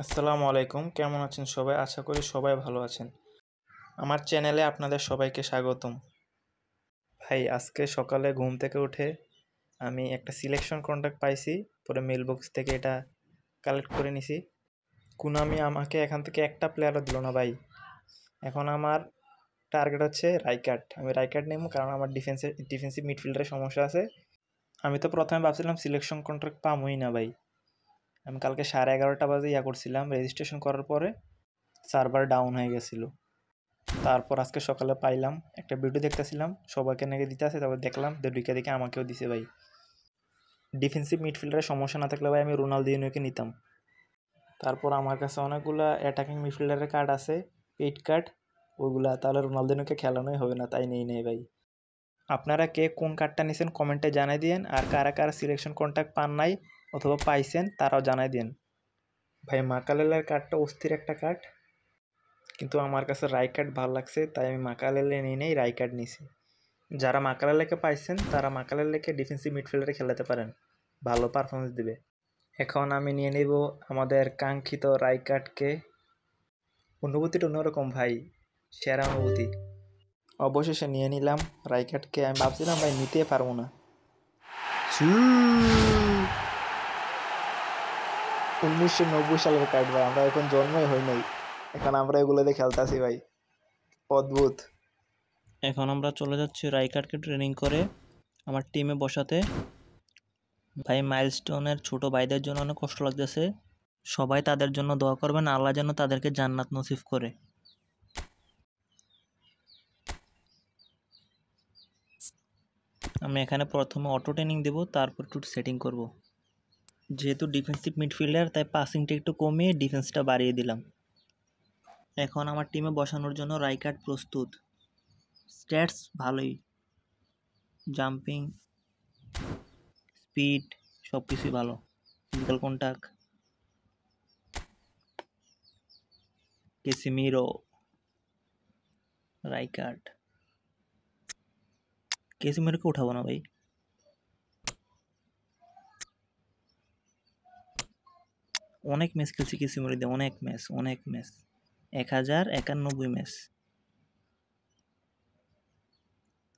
আসসালামু আলাইকুম, কেমন আছেন সবাই? আশা করি সবাই ভালো আছেন। আমার চ্যানেলে আপনাদের সবাইকে স্বাগতম। ভাই, আজকে সকালে ঘুম থেকে উঠে আমি একটা সিলেকশন কন্ট্রাক্ট পাইছি, পরে মেলবক্স থেকে এটা কালেক্ট করে নিছি। কুনামি আমাকে এখান থেকে একটা প্লেয়ারও দিল না ভাই। এখন আমার টার্গেট হচ্ছে রাইকার্ড। আমি রাইকার্ড নেব কারণ আমার ডিফেন্সিভ মিডফিল্ডারের সমস্যা আছে। আমি তো প্রথমে ভাবছিলাম সিলেকশন কন্ট্রাক্ট পামই না ভাই। আমি কালকে 11:30 বাজে করছিলাম, রেজিস্ট্রেশন করার পরে সার্ভার ডাউন হয়ে গেছিলো। তারপর আজকে সকালে পাইলাম, একটা ভিডিও দেখতেছিলাম, সবাইকে নাকি দিতে আছে, তারপর দেখলাম ঢুকে দেখে আমাকেও দিছে ভাই। ডিফেন্সিভ মিডফিল্ডারের সমস্যা না থাকলে ভাই আমি রোনালদিনোকে নিতাম। তারপর আমার কাছে অনেকগুলা অ্যাটাকিং মিডফিল্ডারের কার্ড আছে, পেইড কার্ড, ওইগুলা তাহলে রোনালদিনোকে খেলানোই হবে না, তাই নেই ভাই। আপনারা কে কোন কার্ডটা নিয়েছেন কমেন্টে জানাই দিন, আর কারা কারা সিলেকশন কন্ট্রাক্ট পান নাই অথবা পাইছেন তারাও জানাই দিন। ভাই মাকালেলের কার্ডটা অস্থির একটা কার্ড, কিন্তু আমার কাছে রাইকার্ড ভালো লাগছে, তাই আমি মাকালেলে নেই রাইকার্ড নিছি। যারা মাকালেলেকে পাইছেন তারা মাকালেলেকে ডিফেন্সিভ মিডফিল্ডারে খেলাতে পারেন, ভালো পারফরমেন্স দিবে। এখন আমি নিয়ে নিব আমাদের কাঙ্ক্ষিত রাইকার্ডকে। অনুভূতিটা অন্যরকম ভাই, সেরা অনুভূতি। অবশেষে নিয়ে নিলাম রাইকার্ডকে। আমি ভাবছিলাম ভাই নিতে পারবো না। 1990 সালের কার্ড ভাই, আমরা এখন জন্মই হই নাই, এখন আমরা এগুলোতে খেলতেছি ভাই, অদ্ভুত। এখন আমরা চলে যাচ্ছি রাইকার্ডকে ট্রেনিং করে আমার টিমে বসাতে। ভাই মাইলস্টোনের ছোট ভাইদের জন্য অনেক কষ্ট লাগতেছে, সবাই তাদের জন্য দোয়া করবেন, আল্লাহ যেন তাদেরকে জান্নাত নসিব করে। আমি এখানে প্রথমে অটো ট্রেনিং দেব, তারপর একটু সেটিং করব। যেহেতু ডিফেন্সিভ মিডফিল্ডার তাই পাসিংটা একটু কমিয়ে ডিফেন্সটা বাড়িয়ে দিলাম। এখন আমার টিমে বসানোর জন্য রাইকার্ড প্রস্তুত। স্ট্যাটস ভালোই, জাম্পিং, স্পিড সব কিছুই ভালো, ফিজিক্যাল কন্ট্যাক্ট। কেসিমিরো, রাইকার্ড। কেসিমিরোকে উঠাবো না ভাই, অনেক ম্যাচ খেলছি কেসিমিরো দিয়ে, অনেক ম্যাচ 1091 ম্যাচ।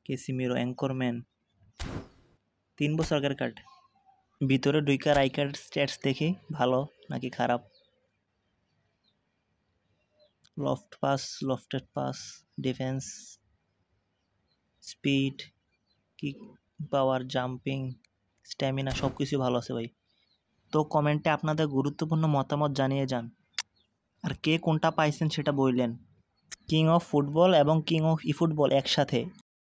কেসিমিরো অ্যাঙ্করম্যান, 3 বছর আগের কার্ড। ভিতরে ঢুইকা রাইকার্ড স্ট্যাটস দেখি ভালো নাকি খারাপ। Lofted pass, defence, speed, kick power, jumping, stamina সব কিছু ভালো আছে ভাই। তো কমেন্টে আপনাদের গুরুত্বপূর্ণ মতামত জানিয়ে যান, আর কে কোনটা পাইছেন সেটা বললেন। কিং অফ ফুটবল এবং কিং অফ ই ফুটবল একসাথে